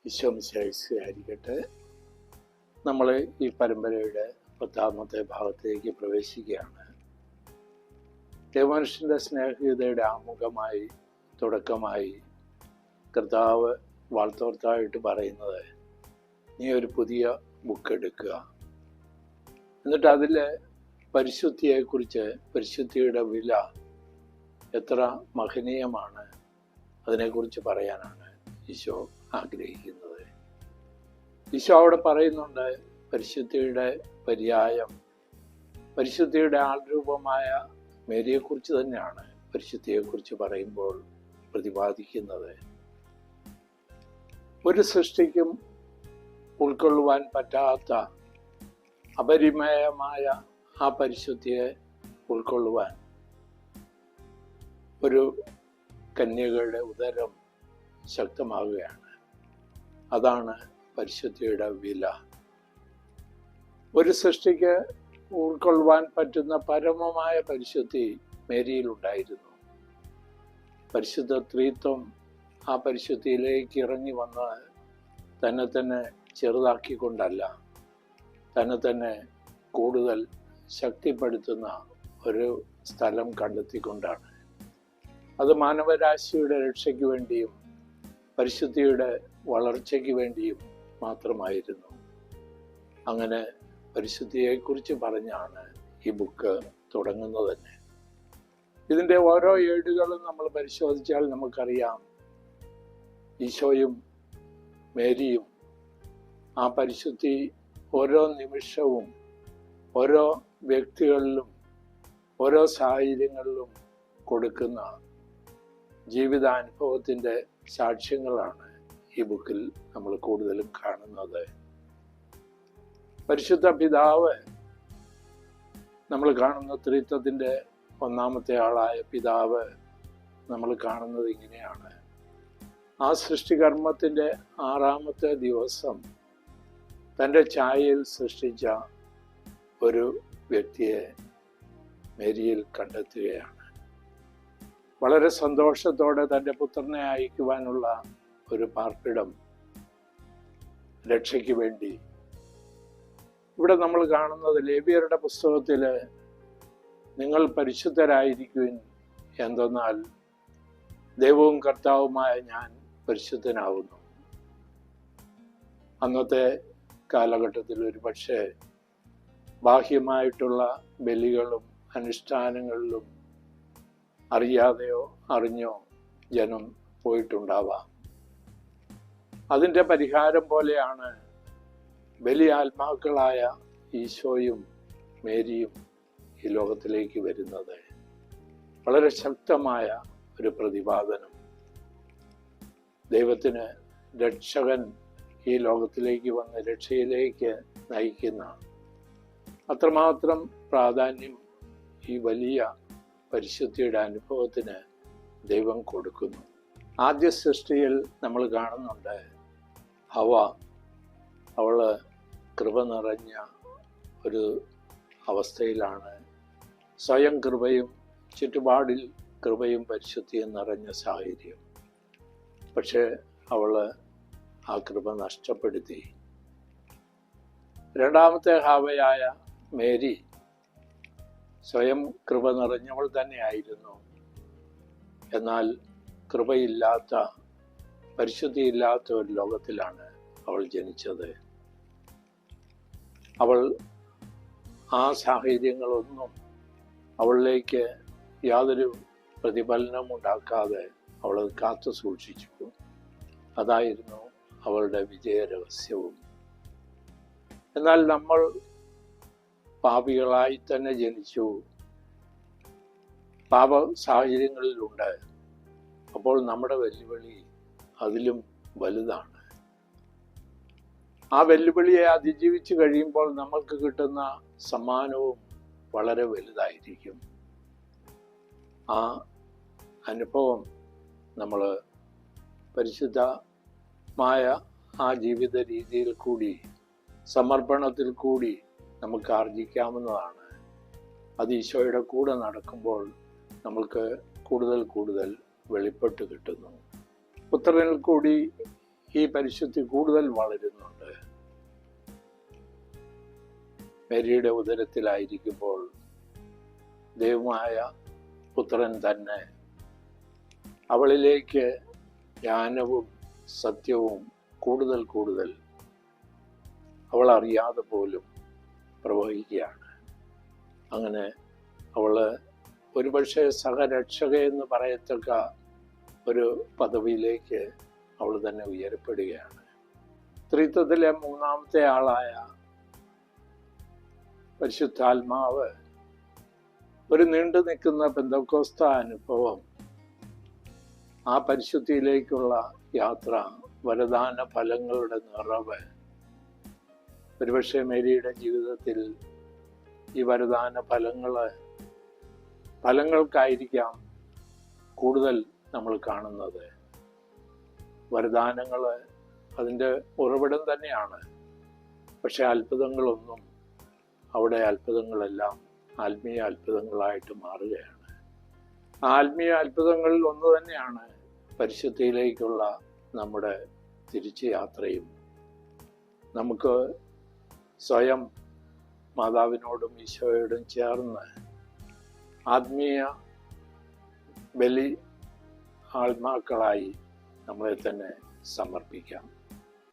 ഈശോമിശിഹായിരിക്കട്ടെ. നമ്മൾ ഈ പരമ്പരയുടെ 10ാമത്തെ ഭാഗത്തേക്ക് പ്രവേശിക്കുകയാണ്. ദൈവമനുഷ്യൻ്റെ സ്നേഹഗീതയുടെ ആമുഖമായി തുടക്കമായി കർത്താവ് വാഴ്ത്തോർത്തായിട്ട് പറയുന്നത്, നീ ഒരു പുതിയ ബുക്ക് എടുക്കുക, എന്നിട്ട് അതിലെ പരിശുദ്ധിയെക്കുറിച്ച്, പരിശുദ്ധിയുടെ വില എത്ര മഹനീയമാണ്, അതിനെക്കുറിച്ച് പറയാനാണ് ഈശോ ആഗ്രഹിക്കുന്നത്. ഈശോ അവിടെ പറയുന്നുണ്ട്, പരിശുദ്ധിയുടെ പര്യായം, പരിശുദ്ധിയുടെ ആൾരൂപമായ മേരിയെക്കുറിച്ച് തന്നെയാണ് പരിശുദ്ധിയെക്കുറിച്ച് പറയുമ്പോൾ പ്രതിപാദിക്കുന്നത്. ഒരു സൃഷ്ടിക്കും ഉൾക്കൊള്ളുവാൻ പറ്റാത്ത അപരിമേയമായ ആ പരിശുദ്ധിയെ ഉൾക്കൊള്ളുവാൻ ഒരു കന്യകയുടെ ഉദരം ശക്തമാകുകയാണ്. അതാണ് പരിശുദ്ധിയുടെ വില. ഒരു സൃഷ്ടിക്ക് ഉൾക്കൊള്ളുവാൻ പറ്റുന്ന പരമമായ പരിശുദ്ധി മേരിയിലുണ്ടായിരുന്നു. പരിശുദ്ധ ത്രിത്വം ആ പരിശുദ്ധിയിലേക്ക് ഇറങ്ങി വന്ന് തന്നെ ചെറുതാക്കിക്കൊണ്ടല്ല, തന്നെ കൂടുതൽ ശക്തിപ്പെടുത്തുന്ന ഒരു സ്ഥലം കണ്ടെത്തിക്കൊണ്ടാണ്. അത് മാനവരാശിയുടെ രക്ഷയ്ക്ക് വേണ്ടിയും പരിശുദ്ധിയുടെ വളർച്ചയ്ക്ക് വേണ്ടിയും മാത്രമായിരുന്നു. അങ്ങനെ പരിശുദ്ധിയെക്കുറിച്ച് പറഞ്ഞാണ് ഈ ബുക്ക് തുടങ്ങുന്നത് തന്നെ. ഇതിൻ്റെ ഓരോ ഏടുകളും നമ്മൾ പരിശോധിച്ചാൽ നമുക്കറിയാം, ഈശോയും മേരിയും ആ പരിശുദ്ധി ഓരോ നിമിഷവും ഓരോ വ്യക്തികളിലും ഓരോ സാഹചര്യങ്ങളിലും കൊടുക്കുന്ന ജീവിതാനുഭവത്തിൻ്റെ സാക്ഷ്യങ്ങളാണ് ഈ ബുക്കിൽ നമ്മൾ കൂടുതലും കാണുന്നത്. പരിശുദ്ധ പിതാവ്, നമ്മൾ കാണുന്ന ത്രിത്വത്തിൻ്റെ ഒന്നാമത്തെ ആളായ പിതാവ് നമ്മൾ കാണുന്നത് ഇങ്ങനെയാണ്. ആ സൃഷ്ടികർമ്മത്തിൻ്റെ 6ാമത്തെ ദിവസം തൻ്റെ ഛായയിൽ സൃഷ്ടിച്ച ഒരു വ്യക്തിയെ മേരിയിൽ കണ്ടെത്തുകയാണ്. വളരെ സന്തോഷത്തോടെ തൻ്റെ പുത്രനെ അയക്കുവാനുള്ള ഒരു പാർപ്പിടം രക്ഷയ്ക്ക് വേണ്ടി. ഇവിടെ നമ്മൾ കാണുന്നത് ലേവ്യരുടെ പുസ്തകത്തിൽ, നിങ്ങൾ പരിശുദ്ധരായിരിക്കുവിൻ, എന്തെന്നാൽ ദൈവവും കർത്താവുമായ ഞാൻ പരിശുദ്ധനാവുന്നു. അന്നത്തെ കാലഘട്ടത്തിൽ ഒരു പക്ഷേ ബാഹ്യമായിട്ടുള്ള ബലികളും അനുഷ്ഠാനങ്ങളിലും അറിയാതെയോ അറിഞ്ഞോ ജനം പോയിട്ടുണ്ടാവാം. അതിൻ്റെ പരിഹാരം പോലെയാണ് ബലി ആത്മാക്കളായ ഈശോയും മേരിയും ഈ ലോകത്തിലേക്ക് വരുന്നത്. വളരെ ശക്തമായ ഒരു പ്രതിപാദനം. ദൈവത്തിന് രക്ഷകൻ ഈ ലോകത്തിലേക്ക് വന്ന് രക്ഷയിലേക്ക് നയിക്കുന്ന അത്രമാത്രം പ്രാധാന്യം ഈ വലിയ പരിശുദ്ധിയുടെ അനുഭവത്തിന് ദൈവം കൊടുക്കുന്നു. ആദ്യ സൃഷ്ടിയിൽ നമ്മൾ കാണുന്നുണ്ട്, ഹവ, അവള് കൃപ നിറഞ്ഞ ഒരു അവസ്ഥയിലാണ്. സ്വയം കൃപയും ചുറ്റുപാടിൽ കൃപയും പരിശുദ്ധിയും നിറഞ്ഞ സാഹചര്യം. പക്ഷേ അവള് ആ കൃപ നഷ്ടപ്പെടുത്തി. രണ്ടാമത്തെ ഹവയായ മേരി സ്വയം കൃപ നിറഞ്ഞവൾ തന്നെയായിരുന്നു. എന്നാൽ കൃപയില്ലാത്ത, പരിശുദ്ധിയില്ലാത്ത ഒരു ലോകത്തിലാണ് അവൾ ജനിച്ചത്. അവൾ ആ സാഹചര്യങ്ങളൊന്നും അവളിലേക്ക് യാതൊരു പ്രതിഫലനം ഉണ്ടാക്കാതെ അവൾ കാത്തു സൂക്ഷിച്ചു. അതായിരുന്നു അവളുടെ വിജയരഹസ്യവും. എന്നാൽ നമ്മൾ പാപികളായി തന്നെ ജനിച്ചു, പാപ സാഹചര്യങ്ങളിലുണ്ട്. അപ്പോൾ നമ്മുടെ വെല്ലുവിളി അതിലും വലുതാണ്. ആ വെല്ലുവിളിയെ അതിജീവിച്ച് കഴിയുമ്പോൾ നമുക്ക് കിട്ടുന്ന സമ്മാനവും വളരെ വലുതായിരിക്കും. ആ അനുഭവം നമ്മൾ പരിശുദ്ധമായ ആ ജീവിത രീതിയിൽ കൂടി, സമർപ്പണത്തിൽ കൂടി നമുക്ക് ആർജിക്കാവുന്നതാണ്. അത് ഈശോയുടെ കൂടെ നടക്കുമ്പോൾ നമ്മൾക്ക് കൂടുതൽ വെളിപ്പെട്ട് കിട്ടുന്നു. പുത്രനിൽ കൂടി ഈ പരിശുദ്ധി കൂടുതൽ വളരുന്നുണ്ട്. മേരിയുടെ ഉദരത്തിലായിരിക്കുമ്പോൾ ദൈവമായ പുത്രൻ തന്നെ അവളിലേക്ക് ജ്ഞാനവും സത്യവും കൂടുതൽ കൂടുതൽ അവൾ അറിയാതെ പോലും പ്രവഹിക്കുകയാണ്. അങ്ങനെ അവള് ഒരുപക്ഷെ സഹരക്ഷക എന്ന് പറയത്തക്ക ഒരു പദവിയിലേക്ക് അവൾ തന്നെ ഉയരപ്പെടുകയാണ്. ത്രിത്വത്തിലെ മൂന്നാമത്തെ ആളായ പരിശുദ്ധാത്മാവ് ഒരു നീണ്ടു നിൽക്കുന്ന പെന്തക്കോസ്ത അനുഭവം, ആ പരിശുദ്ധിയിലേക്കുള്ള യാത്ര, വരദാന ഫലങ്ങളുടെ നിറവ്. ഒരുപക്ഷെ മേരിയുടെ ജീവിതത്തിൽ ഈ വരദാന ഫലങ്ങൾക്കായിരിക്കാം കൂടുതൽ നമ്മൾ കാണുന്നത്. വരദാനങ്ങൾ അതിൻ്റെ ഉറവിടം തന്നെയാണ്. പക്ഷെ അത്ഭുതങ്ങളൊന്നും, അവിടെ അത്ഭുതങ്ങളെല്ലാം ആത്മീയ അത്ഭുതങ്ങളായിട്ട് മാറുകയാണ്. ആത്മീയ അത്ഭുതങ്ങളിൽ ഒന്ന് തന്നെയാണ് പരിശുദ്ധിയിലേക്കുള്ള നമ്മുടെ തിരിച്ചു യാത്രയും. നമുക്ക് സ്വയം മാതാവിനോടും ഈശോയോടും ചേർന്ന് ആത്മീയ ബലി ആത്മാക്കളായി നമ്മളെ തന്നെ സമർപ്പിക്കാം.